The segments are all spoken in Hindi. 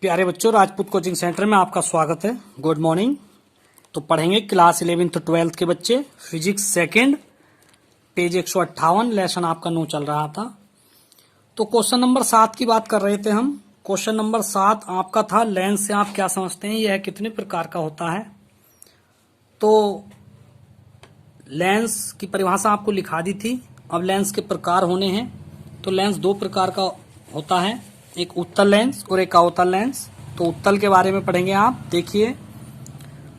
प्यारे बच्चों, राजपूत कोचिंग सेंटर में आपका स्वागत है। Good morning. तो पढ़ेंगे क्लास 11th 12th के बच्चे फिजिक्स सेकंड, पेज 158, लेसन आपका 9 चल रहा था। तो क्वेश्चन नंबर 7 की बात कर रहे थे हम। क्वेश्चन नंबर 7 आपका था लेंस से आप क्या समझते हैं, यह कितने प्रकार का होता है। तो लेंस की परिभाषा आपको लिखा दी थी। अब लेंस के प्रकार होने हैं। तो लेंस दो प्रकार का होता है, एक उत्तल लेंस और एक अवतल लेंस। तो उत्तल के बारे में पढ़ेंगे आप। देखिए,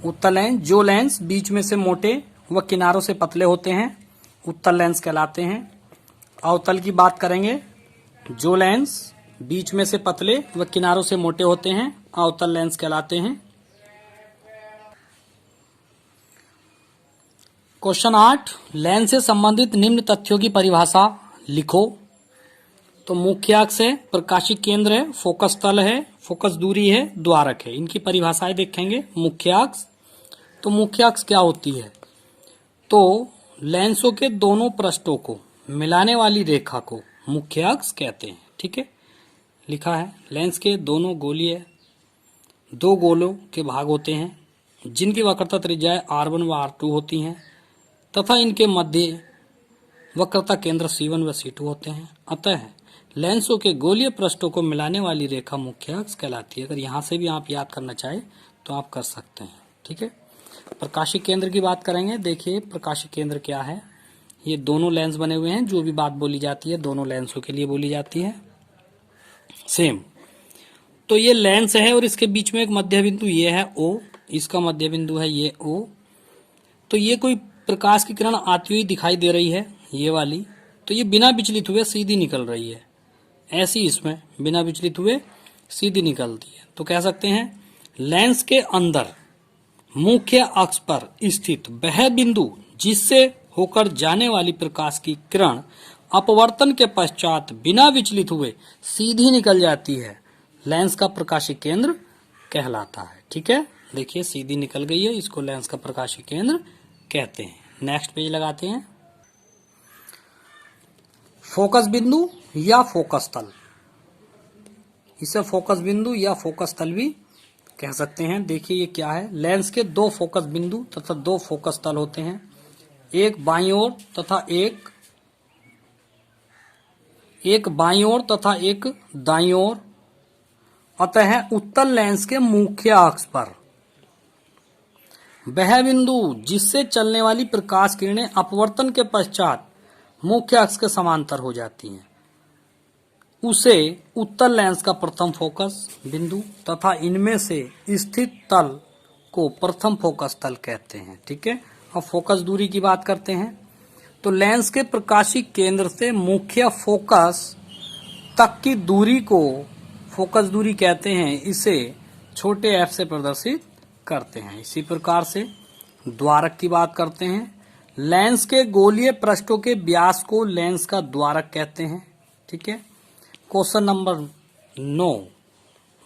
उत्तल लेंस, जो लेंस बीच में से मोटे व किनारों से पतले होते हैं, उत्तल लेंस कहलाते हैं। अवतल की बात करेंगे, जो लेंस बीच में से पतले व किनारों से मोटे होते हैं, अवतल लेंस कहलाते हैं। क्वेश्चन 8, लेंस से संबंधित निम्न तथ्यों की परिभाषा लिखो। तो मुख्य अक्ष है, प्रकाशिक केंद्र है, फोकस तल है, फोकस दूरी है, द्वारक है। इनकी परिभाषाएं देखेंगे। मुख्य अक्ष, तो मुख्य अक्ष क्या होती है? तो लेंसों के दोनों पृष्ठों को मिलाने वाली रेखा को मुख्य अक्ष कहते हैं। ठीक है, लिखा है लेंस के दोनों गोलीय दो गोलों के भाग होते हैं, जिनकी वक्रता त्रिज्याएं R1 व R2 होती हैं तथा इनके मध्य वक्रता केंद्र C1 व C2 होते हैं। अतः लेंसों के गोलीय पृष्ठों को मिलाने वाली रेखा मुख्य अक्ष कहलाती है। अगर यहां से भी आप याद करना चाहे तो आप कर सकते हैं। ठीक है, प्रकाशिक केंद्र की बात करेंगे। देखिए, प्रकाशिक केंद्र क्या है। ये दोनों लेंस बने हुए हैं, जो भी बात बोली जाती है दोनों लेंसों के लिए बोली जाती है सेम। तो ये लेंस है और इसके बीच में एक मध्य बिंदु ये है O, इसका मध्य बिंदु है ये O। तो ये कोई प्रकाश की किरण आती हुई दिखाई दे रही है, ये वाली। तो ये बिना विचलित हुए सीधी निकल रही है, ऐसी इसमें बिना विचलित हुए सीधी निकलती है। तो कह सकते हैं लेंस के अंदर मुख्य अक्ष पर स्थित वह बिंदु जिससे होकर जाने वाली प्रकाश की किरण अपवर्तन के पश्चात बिना विचलित हुए सीधी निकल जाती है, लेंस का प्रकाशिक केंद्र कहलाता है। ठीक है, देखिए सीधी निकल गई है, इसको लेंस का प्रकाशिक केंद्र कहते हैं। नेक्स्ट पेज लगाते हैं। फोकस बिंदु या फोकस तल, इसे फोकस बिंदु या फोकस तल भी कह सकते हैं। देखिए ये क्या है, लेंस के दो फोकस बिंदु तथा दो फोकस तल होते हैं, एक बाईं ओर तथा एक बाईं ओर तथा एक दाईं ओर। अतः उत्तल लेंस के मुख्य अक्ष पर वह बिंदु जिससे चलने वाली प्रकाश किरणें अपवर्तन के पश्चात मुख्य अक्ष के समांतर हो जाती हैं, उसे उत्तल लेंस का प्रथम फोकस बिंदु तथा इनमें से स्थित तल को प्रथम फोकस तल कहते हैं। ठीक है, अब फोकस दूरी की बात करते हैं। तो लेंस के प्रकाशिक केंद्र से मुख्य फोकस तक की दूरी को फोकस दूरी कहते हैं। इसे छोटे f से प्रदर्शित करते हैं। इसी प्रकार से द्वारक की बात करते हैं। लेंस के गोलीय पृष्ठों के व्यास को लेंस का द्वारक कहते हैं। ठीक है, क्वेश्चन नंबर 9,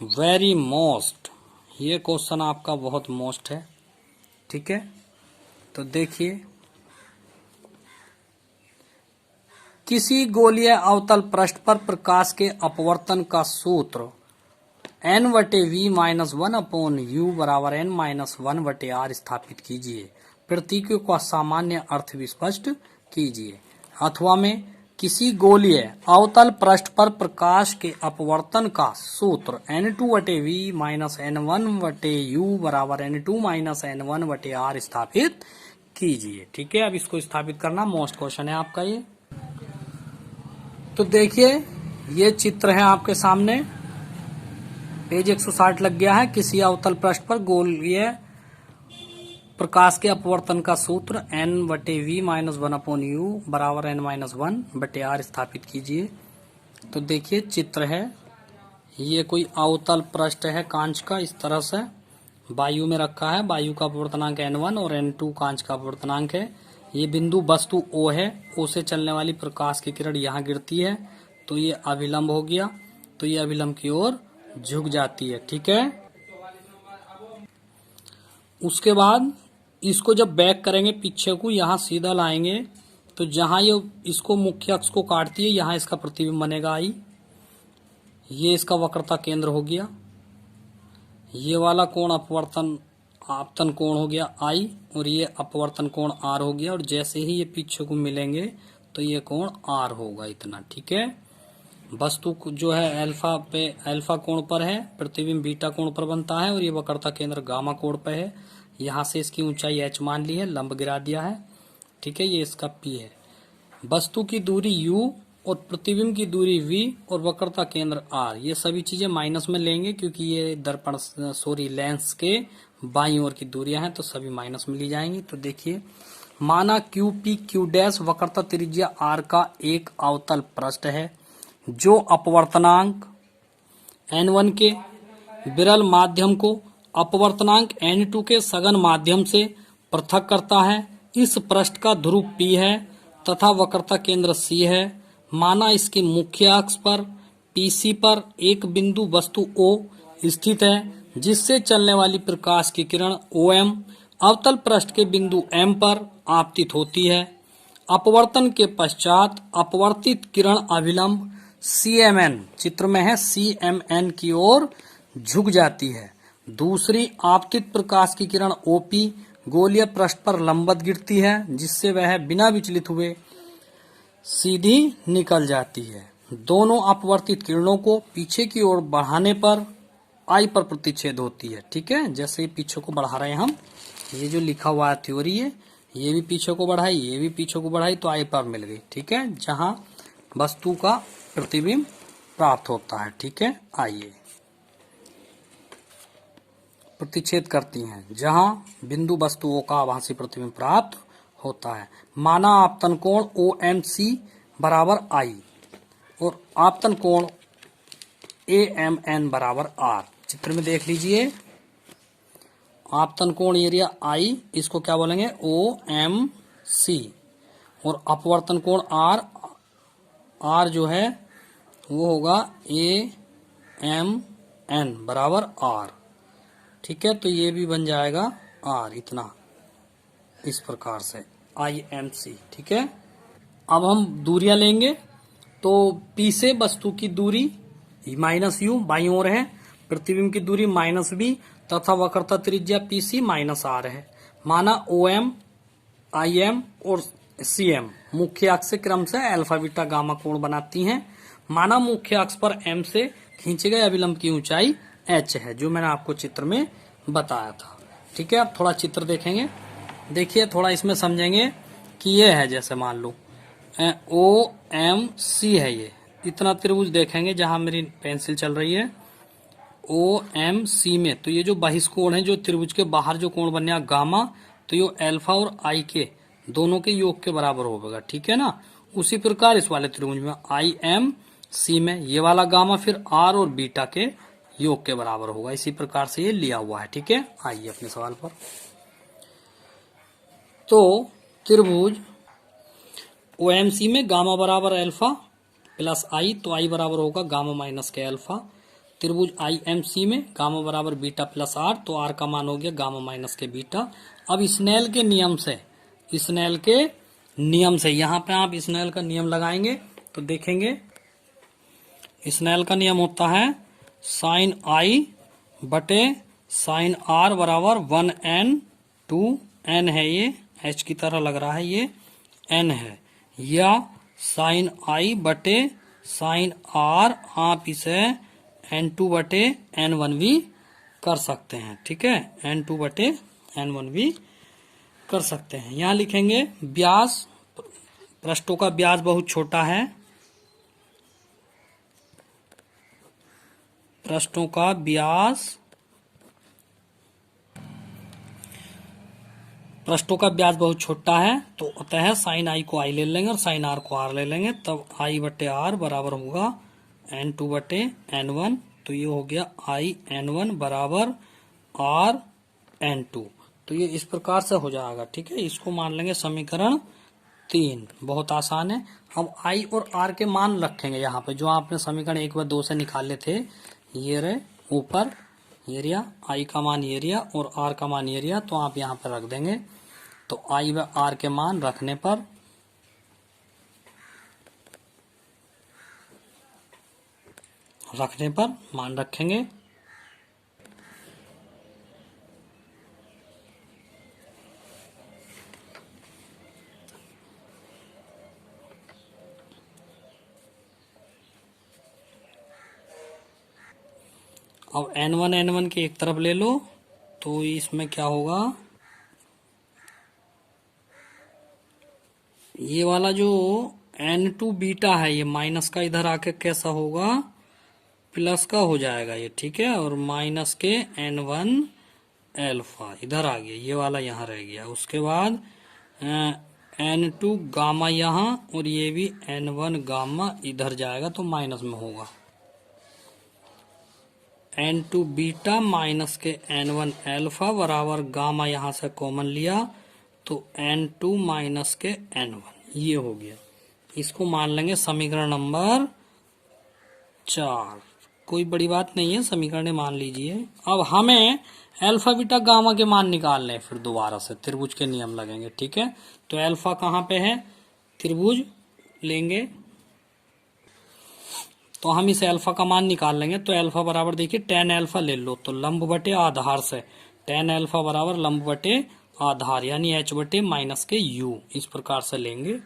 वेरी मोस्ट, ये क्वेश्चन आपका बहुत मोस्ट है। ठीक है, तो देखिए, किसी गोलीय अवतल पृष्ठ पर प्रकाश के अपवर्तन का सूत्र n/v-1/u बराबर n-1/r स्थापित कीजिए। प्रतीकों का सामान्य अर्थ भी स्पष्ट कीजिए। अथवा में किसी गोलीय अवतल पृष्ठ पर प्रकाश के अपवर्तन का सूत्र n2/v-n1/u बराबर n2-n1/r स्थापित कीजिए। ठीक है, अब इसको स्थापित करना मोस्ट क्वेश्चन है आपका ये। तो देखिए, ये चित्र है आपके सामने, पेज 160 लग गया है। किसी अवतल पृष्ठ पर गोलीय प्रकाश के अपवर्तन का सूत्र n/v-1/u बराबर n-1/r स्थापित कीजिए। तो देखिए चित्र है, ये कोई अवतल पृष्ठ है कांच का, इस तरह से वायु में रखा है। वायु का अपवर्तनांक n1 और n2 कांच का अपवर्तनांक है। ये बिंदु वस्तु O है, O से चलने वाली प्रकाश की किरण यहाँ गिरती है, तो ये अभिलंब हो गया, तो ये अभिलंब की ओर झुक जाती है। ठीक है, उसके बाद इसको जब बैक करेंगे पीछे को, यहाँ सीधा लाएंगे, तो जहां ये इसको मुख्य अक्ष को काटती है, यहाँ इसका प्रतिबिंब बनेगा I। ये इसका वक्रता केंद्र हो गया। ये वाला कोण अपवर्तन आपतन कोण हो गया आई, और ये अपवर्तन कोण आर हो गया, और जैसे ही ये पीछे को मिलेंगे तो ये कोण आर होगा इतना। ठीक है, वस्तु जो है अल्फा पे, अल्फा कोण पर है, प्रतिबिंब बीटा कोण पर बनता है, और ये वक्रता केंद्र गामा कोण पर है। यहाँ से इसकी ऊंचाई h मान ली है, लंब गिरा दिया है। ठीक है, ये इसका P है। वस्तु की दूरी u और प्रतिबिंब की दूरी v और वक्रता केंद्र r, ये सभी चीजें माइनस में लेंगे क्योंकि ये दर्पण लेंस के बाईं ओर की दूरियां हैं, तो सभी माइनस में ली जाएंगी। तो देखिए, माना क्यू पी क्यू डैश वक्रता त्रिज्या r का एक अवतल पृष्ठ है जो अपवर्तनांक n1 के विरल माध्यम को अपवर्तनांक n2 के सघन माध्यम से पृथक करता है। इस पृष्ठ का ध्रुव P है तथा वक्रता केंद्र C है। माना इसके मुख्य अक्ष पर PC पर एक बिंदु वस्तु O स्थित है जिससे चलने वाली प्रकाश की किरण OM अवतल पृष्ठ के बिंदु M पर आपतित होती है। अपवर्तन के पश्चात अपवर्तित किरण अभिलंब CMN, चित्र में है CMN की ओर झुक जाती है। दूसरी आपतित प्रकाश की किरण OP गोलीय पृष्ठ पर लंबवत गिरती है जिससे वह बिना विचलित हुए सीधी निकल जाती है। दोनों अपवर्तित किरणों को पीछे की ओर बढ़ाने पर I पर प्रतिच्छेद होती है। ठीक है, जैसे पीछे को बढ़ा रहे हैं हम, ये जो लिखा हुआ थ्योरी है, ये भी पीछे को बढ़ाई, ये भी पीछे को बढ़ाई, तो I पर मिल गई। ठीक है, जहां वस्तु का प्रतिबिंब प्राप्त होता है। ठीक है, आइए प्रतिच्छेद करती हैं जहां बिंदु वस्तुओं का आभासी प्रतिबिंब प्राप्त होता है। माना आपतन कोण OMC बराबर I और आपतन कोण AMN बराबर R। चित्र में देख लीजिए, आपतन कोण एरिया I, इसको क्या बोलेंगे OMC, और अपवर्तन कोण R जो है वो होगा AMN बराबर R। ठीक है, तो ये भी बन जाएगा R, इतना इस प्रकार से IMC। ठीक है, अब हम दूरियां लेंगे। तो P से वस्तु की दूरी -u बाईं ओर है, प्रतिबिंब की दूरी -b तथा वक्रता त्रिज्या PC -r है। माना OM, IM और CM मुख्य अक्ष से क्रम से अल्फा बीटा गामा कोण बनाती हैं। माना मुख्य अक्ष पर M से खींचे गए अभिलंब की ऊंचाई h है, जो मैंने आपको चित्र में बताया था। ठीक है, अब थोड़ा चित्र देखेंगे। देखिए, थोड़ा इसमें समझेंगे कि ये है, जैसे मान लो OMC है, ये इतना त्रिभुज देखेंगे जहां मेरी पेंसिल चल रही है OMC में, तो ये जो बहिष्कोण है, जो त्रिभुज के बाहर जो कोण बने गामा, तो ये अल्फा और I के दोनों के योग के बराबर होगा। ठीक है ना, उसी प्रकार इस वाले त्रिभुज में IMC में ये वाला गामा फिर R और बीटा के योग के बराबर होगा। इसी प्रकार से ये लिया हुआ है। ठीक है, आइए अपने सवाल पर। तो त्रिभुज OMC में गामा बराबर अल्फा प्लस I, तो I बराबर होगा गामा माइनस के अल्फा। त्रिभुज IMC में गामा बराबर बीटा प्लस R, तो R का मान हो गया गामा माइनस के बीटा। अब स्नेल के नियम से, स्नेल के नियम से यहाँ पे आप स्नेल का नियम लगाएंगे तो देखेंगे, स्नेल का नियम होता है साइन I बटे साइन R बराबर 1n2n है, ये h की तरह लग रहा है, ये n है, या साइन I बटे साइन R, आप इसे n2 बटे n1 भी कर सकते हैं। ठीक है, n2 बटे n1 भी कर सकते हैं। यहाँ लिखेंगे व्यास, पृष्ठों का व्यास बहुत छोटा है, पृष्ठों का व्यास, पृष्ठों का व्यास बहुत छोटा है, तो अतः साइन I को I ले लेंगे और साइन R को R ले लेंगे, तब I बटे R बराबर होगा n2 बटे n1, तो ये हो गया I n1 बराबर R n2। तो ये इस प्रकार से हो जाएगा। ठीक है, इसको मान लेंगे समीकरण 3, बहुत आसान है। हम I और R के मान रखेंगे यहाँ पे, जो आपने समीकरण 1 व 2 से निकाले थे, ये रहे ऊपर एरिया, I का मान एरिया और R का मान एरिया, तो आप यहाँ पर रख देंगे। तो I व R के मान रखने पर मान रखेंगे अब N1 के एक तरफ ले लो, तो इसमें क्या होगा, ये वाला जो N2 बीटा है ये माइनस का इधर आके कैसा होगा, प्लस का हो जाएगा ये, ठीक है। और माइनस के N1 अल्फा इधर आ गया, ये वाला यहाँ रह गया। उसके बाद N2 गामा यहाँ, और ये भी N1 गामा इधर जाएगा तो माइनस में होगा। N2 बीटा माइनस के N1 अल्फा बराबर गामा यहाँ से कॉमन लिया तो N2 माइनस के N1, ये हो गया। इसको मान लेंगे समीकरण नंबर 4। कोई बड़ी बात नहीं है, समीकरण मान लीजिए। अब हमें अल्फा बीटा गामा के मान निकालने हैं, फिर दोबारा से त्रिभुज के नियम लगेंगे, ठीक है। तो अल्फा कहाँ पे है, त्रिभुज लेंगे तो हम इसे अल्फा का मान निकाल लेंगे। तो अल्फा बराबर देखिए tan अल्फा ले लो, तो लंब बटे आधार से tan अल्फा बराबर लंब बटे आधार यानी h बटे माइनस के u, इस प्रकार से लेंगे।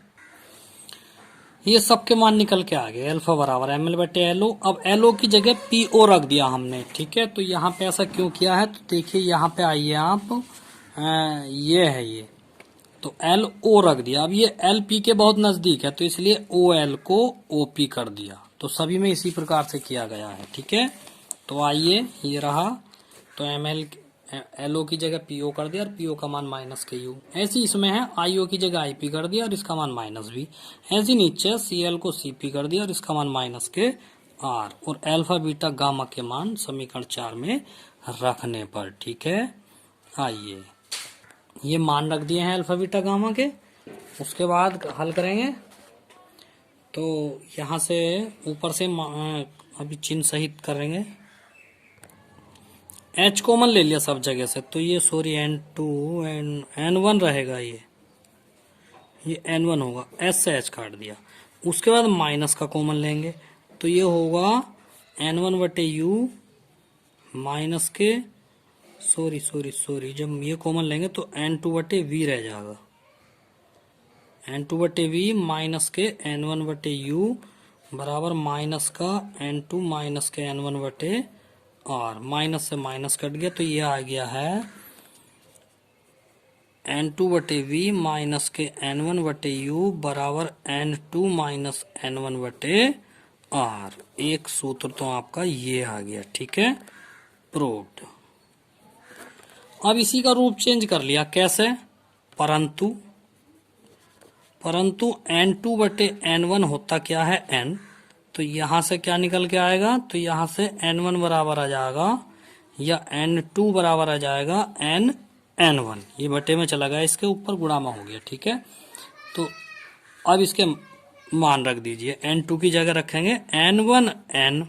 ये सबके मान निकल के आ गए, अल्फा बराबर ml बटे एलओ। अब एलओ की जगह पीओ रख दिया हमने, ठीक है। तो यहाँ पे ऐसा क्यों किया है, तो देखिए यहाँ पे आइए आप, ये है ये, तो एल ओ रख दिया। अब ये एल पी के बहुत नजदीक है तो इसलिए ओ एल को ओ पी कर दिया। तो सभी में इसी प्रकार से किया गया है, ठीक है। तो आइए ये रहा, तो एम एल एल ओ की जगह पीओ कर दिया और पीओ का मान माइनस के यू। ऐसी इसमें है आई ओ की जगह आई पी कर दिया और इसका मान माइनस भी। ऐसी नीचे सी एल को सी पी कर दिया और इसका मान माइनस के आर। और अल्फा बीटा गामा के मान समीकरण 4 में रखने पर, ठीक है। आइए ये मान रख दिए हैं अल्फा बीटा गामा के। उसके बाद हल करेंगे तो यहाँ से ऊपर से अभी चिन्ह सहित करेंगे। H कॉमन ले लिया सब जगह से, तो ये सॉरी N2 N1 रहेगा, ये N1 होगा, S से H काट दिया। उसके बाद माइनस का कॉमन लेंगे तो ये होगा N1 बटे U माइनस के सॉरी जब ये कॉमन लेंगे तो N2 बटे V रह जाएगा। N2 बटे V माइनस के N1 बटे U बराबर माइनस का N2 माइनस के N1 बटे R। माइनस से माइनस कट गया तो ये आ गया है N2 बटे V माइनस के N1 बटे U बराबर N2 माइनस N1 बटे R। एक सूत्र तो आपका ये आ गया, ठीक है, प्रूव्ड। अब इसी का रूप चेंज कर लिया, कैसे, परंतु N2 बटे N1 होता क्या है N, तो यहां से क्या निकल के आएगा, तो यहां से N1 बराबर आ जाएगा या N2 बराबर आ जाएगा N1। ये बटे में चला गया, इसके ऊपर गुणा में हो गया, ठीक है। तो अब इसके मान रख दीजिए, N2 की जगह रखेंगे N1N,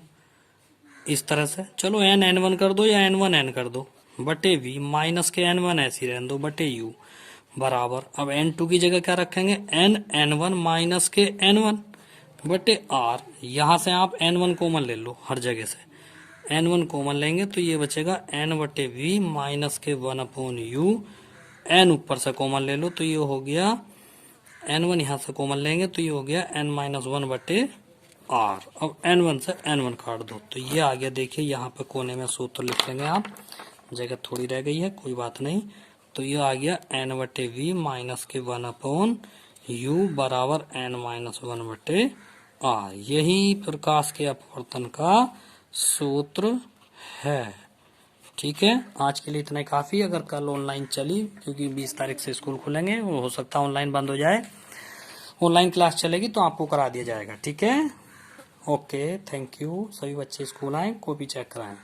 इस तरह से। चलो N1 कर दो या N1N कर दो, बटे V माइनस के N1 ऐसी रहने दो बटे U बराबर। अब N2 की जगह क्या रखेंगे N1 माइनस के N1 बटे R। यहाँ से आप N1 कॉमन ले लो, हर जगह से N1 कॉमन लेंगे तो ये बचेगा N बटे V माइनस के 1/U। N ऊपर से कॉमन ले लो तो ये हो गया N1, यहाँ से कॉमन लेंगे तो ये हो गया N-1 बटे R। अब N1 से N1 काट दो तो ये आ गया। देखिए यहाँ पे कोने में सूत्र लिख लेंगे आप, जगह थोड़ी रह गई है, कोई बात नहीं। तो ये आ गया N बटे V माइनस के 1/U बराबर N-1 बटे R। यही प्रकाश के अपवर्तन का सूत्र है, ठीक है। आज के लिए इतना ही काफी। अगर कल ऑनलाइन चली, क्योंकि 20 तारीख से स्कूल खुलेंगे, वो हो सकता है ऑनलाइन बंद हो जाए, ऑनलाइन क्लास चलेगी तो आपको करा दिया जाएगा, ठीक है। Okay, thank you. सभी बच्चे स्कूल आए, कॉपी चेक कराएं।